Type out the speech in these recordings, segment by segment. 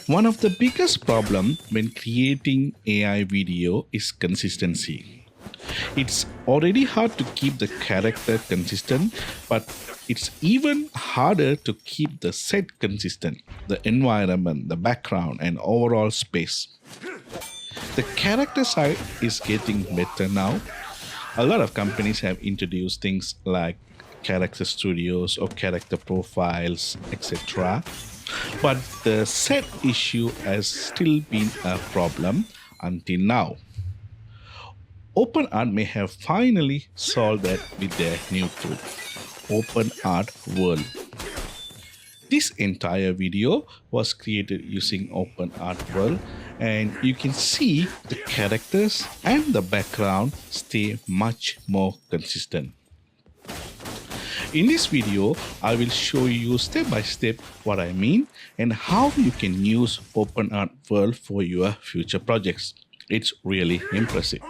One of the biggest problems when creating AI video is consistency. It's already hard to keep the character consistent, but it's even harder to keep the set consistent, the environment, the background, and overall space. The character side is getting better now. A lot of companies have introduced things like character studios or character profiles, etc. But the set issue has still been a problem until now. OpenArt may have finally solved that with their new tool, OpenArt World. This entire video was created using OpenArt World, and you can see the characters and the background stay much more consistent. In this video, I will show you step by step what I mean and how you can use OpenArt World for your future projects. It's really impressive.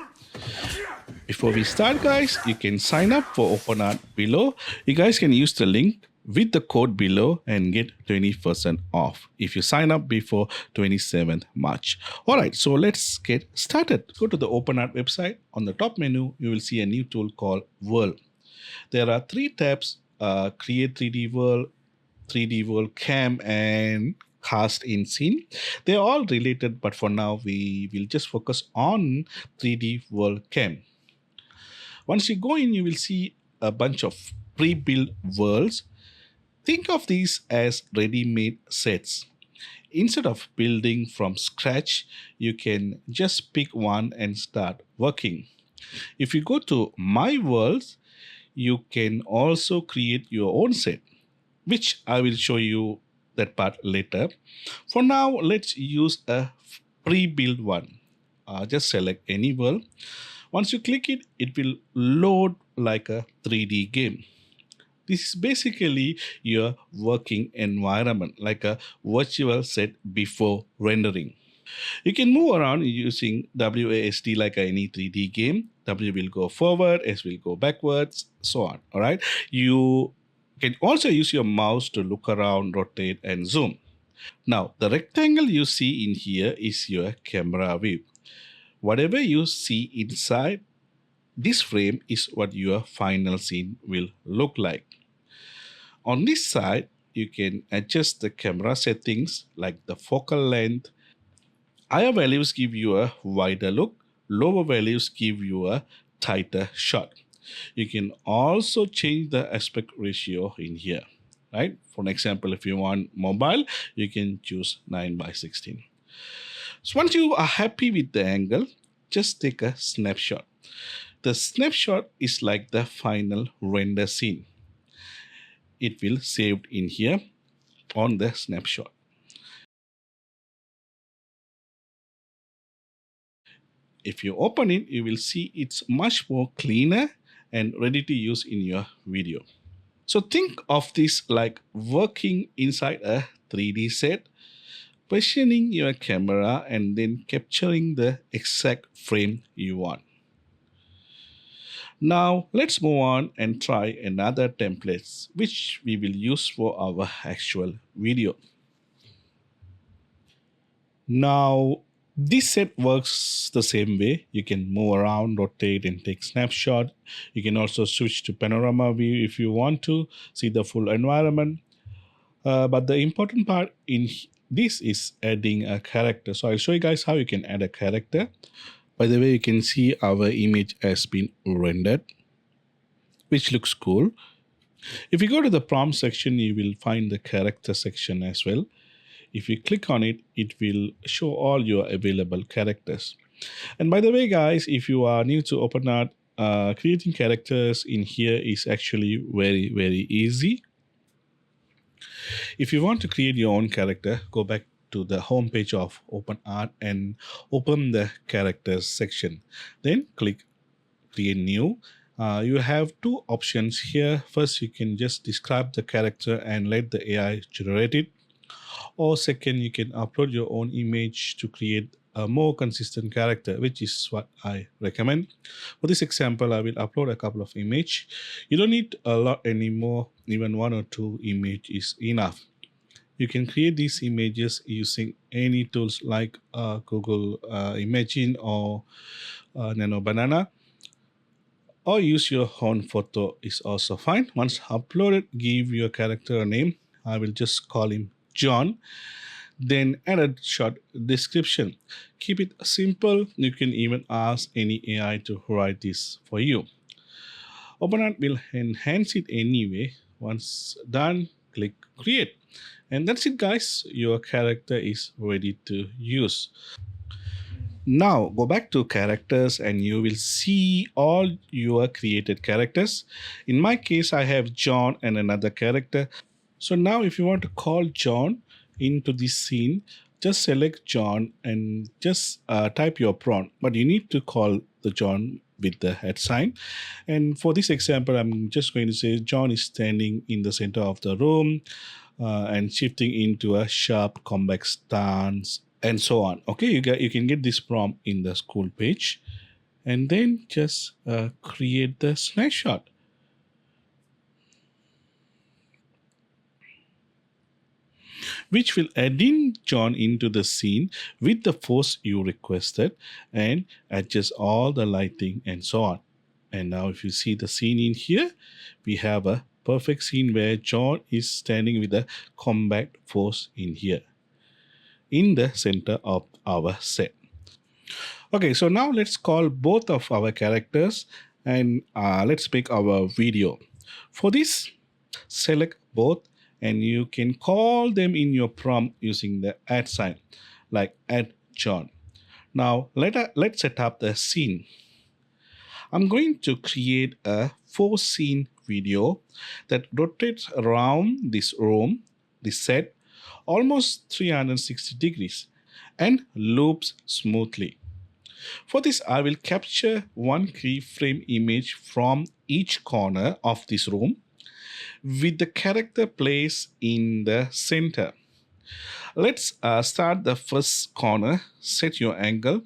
Before we start, guys, you can sign up for OpenArt below. You guys can use the link with the code below and get 20% off if you sign up before 27th March. All right, so let's get started. Go to the OpenArt website. On the top menu, you will see a new tool called World. There are three tabs, Create 3D World, 3D World Cam, and Cast in Scene. They're all related, but for now, we will just focus on 3D World Cam. Once you go in, you will see a bunch of pre-built worlds. Think of these as ready-made sets. Instead of building from scratch, you can just pick one and start working. If you go to My Worlds, you can also create your own set, which I will show you that part later. For now, let's use a pre-built one. Just select any world. Once you click it, it will load like a 3D game. This is basically your working environment, like a virtual set before rendering. You can move around using WASD like any 3D game. W will go forward, S will go backwards, so on. All right. You can also use your mouse to look around, rotate, and zoom. Now, the rectangle you see in here is your camera view. Whatever you see inside this frame is what your final scene will look like. On this side, you can adjust the camera settings like the focal length. Higher values give you a wider look, lower values give you a tighter shot. You can also change the aspect ratio in here, right? For example, if you want mobile, you can choose 9:16. So once you are happy with the angle, just take a snapshot. The snapshot is like the final render scene. It will saved in here on the snapshot. If you open it, you will see it's much more cleaner and ready to use in your video. So think of this like working inside a 3D set, positioning your camera and then capturing the exact frame you want. Now let's move on and try another template which we will use for our actual video. Now this set works the same way. You can move around, rotate, and take snapshot. You can also switch to panorama view if you want to see the full environment. But the important part in this is adding a character. So I'll show you guys how you can add a character. By the way, you can see our image has been rendered, which looks cool. If you go to the prompt section, you will find the character section as well. If you click on it, it will show all your available characters. And by the way, guys, if you are new to OpenArt, creating characters in here is actually very, very easy. If you want to create your own character, go back to the home page of OpenArt and open the characters section. Then click create new. You have two options here. First, you can just describe the character and let the AI generate it. Or second, you can upload your own image to create a more consistent character, which is what I recommend. For this example, I will upload a couple of images. You don't need a lot anymore. Even one or two images is enough. You can create these images using any tools like Google Imagine or Nano Banana, or use your own photo is also fine. Once uploaded, give your character a name. I will just call him John. Then add a short description. Keep it simple. You can even ask any AI to write this for you. OpenArt will enhance it anyway. Once done, click create. And that's it, guys. Your character is ready to use. Now go back to characters and you will see all your created characters. In my case, I have John and another character. So now if you want to call John into this scene, just select John and just type your prompt. But you need to call the John with the head sign. And for this example, I'm just going to say John is standing in the center of the room and shifting into a sharp convex stance and so on. Okay, you can get this prompt in the school page and then just create the snapshot. Which will add in John into the scene with the force you requested and adjust all the lighting and so on. And now if you see the scene in here, we have a perfect scene where John is standing with a combat force in here, in the center of our set. Okay, so now let's call both of our characters and let's make our video. For this, select both and you can call them in your prompt using the add sign, like add John. Now let's set up the scene. I'm going to create a 4-scene video that rotates around this room, this set, almost 360 degrees and loops smoothly. For this, I will capture one keyframe image from each corner of this room with the character placed in the center. Let's start the first corner, set your angle,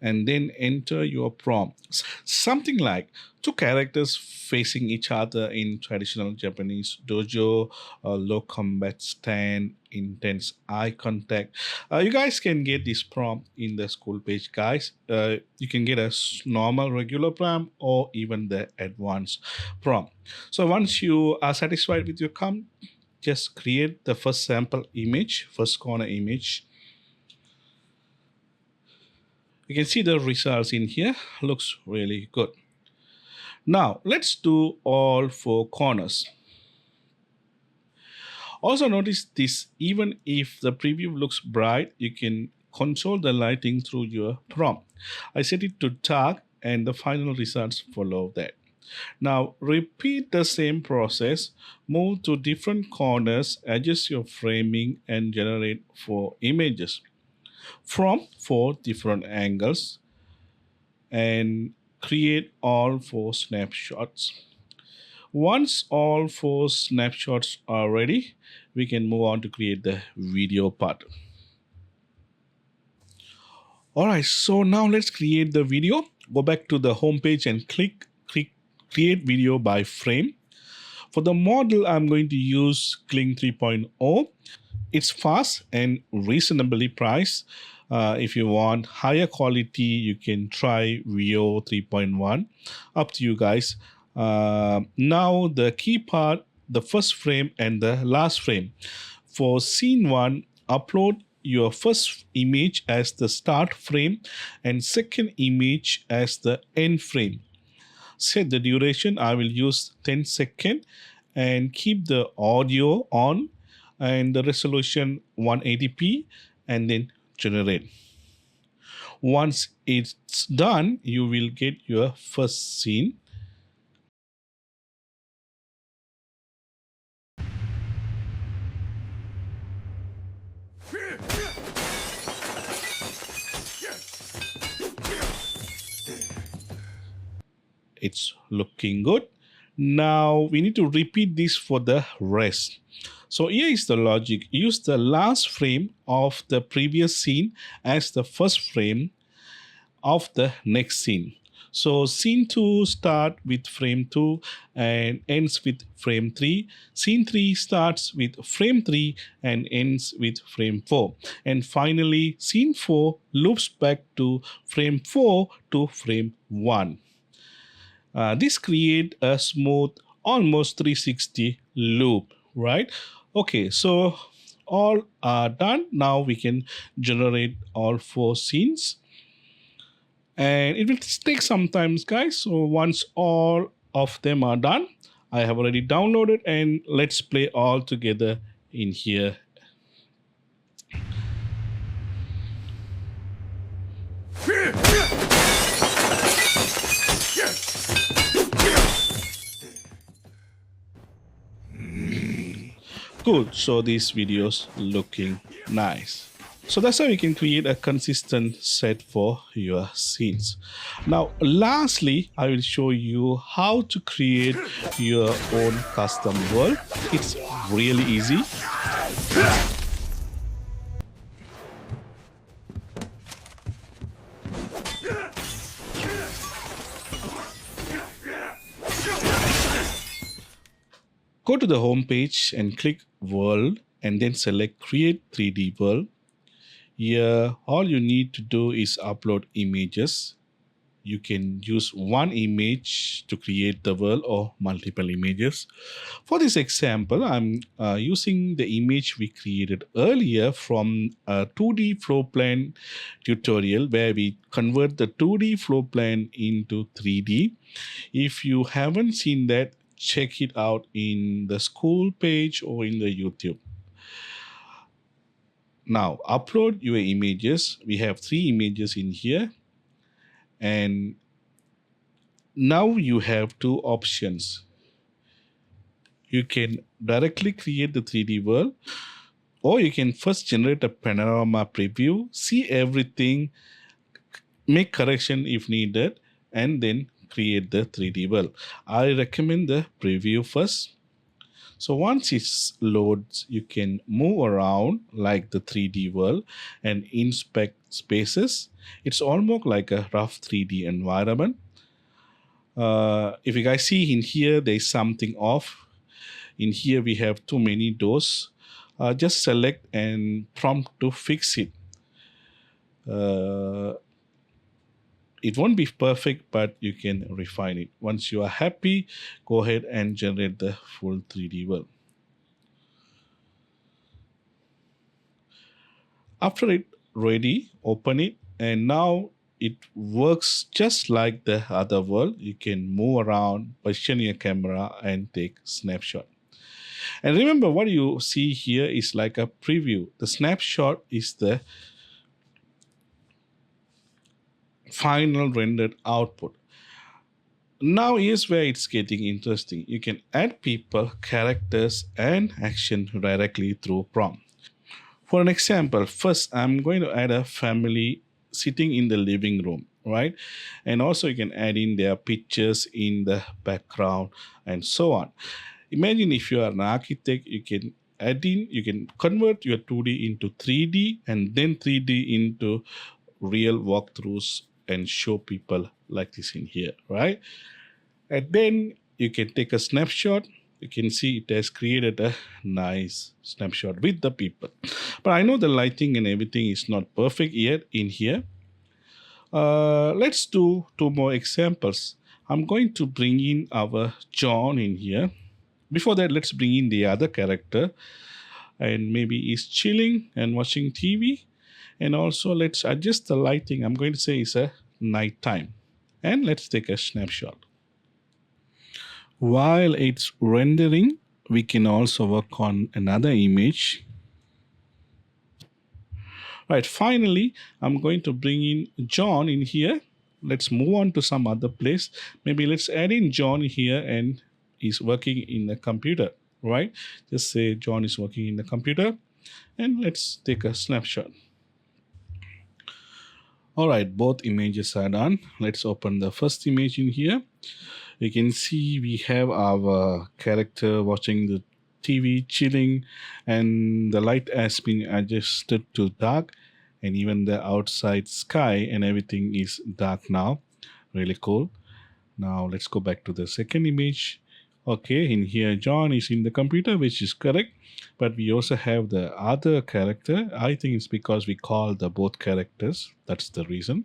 and then enter your prompt. Something like two characters facing each other in traditional Japanese dojo, low combat stand, intense eye contact. You guys can get this prompt in the school page, guys. You can get a normal regular prompt or even the advanced prompt. So once you are satisfied with your prompt, just create the first sample image, first corner image. You can see the results in here. Looks really good. Now let's do all 4 corners. Also notice this, even if the preview looks bright, you can control the lighting through your prompt. I set it to dark and the final results follow that. Now repeat the same process, move to different corners, adjust your framing and generate 4 images from 4 different angles and create all 4 snapshots. Once all 4 snapshots are ready, we can move on to create the video part. Alright, so now let's create the video. Go back to the home page and click create video by frame. For the model, I'm going to use Kling 3.0. It's fast and reasonably priced. If you want higher quality, you can try Veo 3.1. Up to you guys. Now the key part, the first frame and the last frame. For scene 1, upload your first image as the start frame and second image as the end frame. Set the duration. I will use 10 seconds and keep the audio on and the resolution 180p and then generate. Once it's done, you will get your first scene. It's looking good. Now we need to repeat this for the rest. So here is the logic. Use the last frame of the previous scene as the first frame of the next scene. So scene 2 start with frame 2 and ends with frame 3. Scene 3 starts with frame 3 and ends with frame 4. And finally scene 4 loops back to frame 4 to frame 1. This create a smooth almost 360 loop, right? Okay, so all are done. Now we can generate all 4 scenes, and it will take some time, guys. So once all of them are done, I have already downloaded, and let's play all together in here. Good. So these videos looking nice. So that's how you can create a consistent set for your scenes. Now, lastly, I will show you how to create your own custom world. It's really easy. Go to the home page and click World and then select Create 3D World. Here, all you need to do is upload images. You can use one image to create the world or multiple images. For this example, I'm using the image we created earlier from a 2D floor plan tutorial where we convert the 2D floor plan into 3D. If you haven't seen that, check it out in the school page or in the YouTube. Now upload your images. We have 3 images in here, and now you have 2 options. You can directly create the 3D world, or you can first generate a panorama preview, see everything, make correction if needed, and then create the 3D world. I recommend the preview first. So once it loads, you can move around like the 3D world and inspect spaces. It's almost like a rough 3D environment. If you guys see in here, there's something off. In here, we have too many doors. Just select and prompt to fix it. It won't be perfect, but you can refine it. Once you are happy, go ahead and generate the full 3D world. After it ready, open it, and now it works just like the other world. You can move around, position your camera, and take snapshot. And remember, what you see here is like a preview. The snapshot is the final rendered output. Now here's where it's getting interesting. You can add people, characters, and action directly through prompt. For an example, first I'm going to add a family sitting in the living room, right? And also you can add in their pictures in the background and so on. Imagine if you are an architect, you can add in, you can convert your 2D into 3D and then 3D into real walkthroughs and show people like this in here, right? And then you can take a snapshot. You can see it has created a nice snapshot with the people. But I know the lighting and everything is not perfect yet in here. Let's do 2 more examples. I'm going to bring in our John in here. Before that, let's bring in the other character. And maybe he's chilling and watching TV. And also let's adjust the lighting. I'm going to say it's a night time. And let's take a snapshot. While it's rendering, we can also work on another image. Right, finally, I'm going to bring in John in here. Let's move on to some other place. Maybe let's add in John here, and he's working in the computer, right? Just say John is working in the computer, and let's take a snapshot. All right, both images are done. Let's open the first image in here. You can see we have our character watching the TV, chilling, and the light has been adjusted to dark, and even the outside sky and everything is dark now. Really cool. Now let's go back to the second image. Okay, in here John is in the computer, which is correct. But we also have the other character. I think it's because we call the both characters. That's the reason.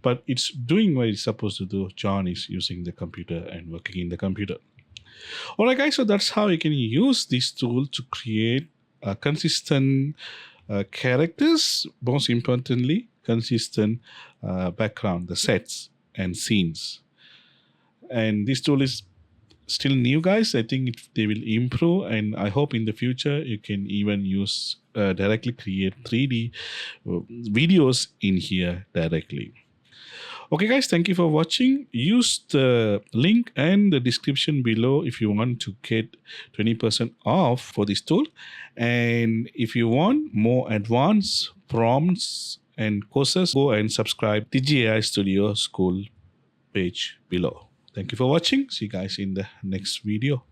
But it's doing what it's supposed to do. John is using the computer and working in the computer. Alright guys, so that's how you can use this tool to create consistent characters, most importantly, consistent background, the sets and scenes. And this tool is still new, guys. I think they will improve, and I hope in the future you can even use directly create 3D videos in here directly. Okay guys, thank you for watching. Use the link and the description below if you want to get 20% off for this tool. And if you want more advanced prompts and courses, go and subscribe to GAI Studio School page below. Thank you for watching. See you guys in the next video.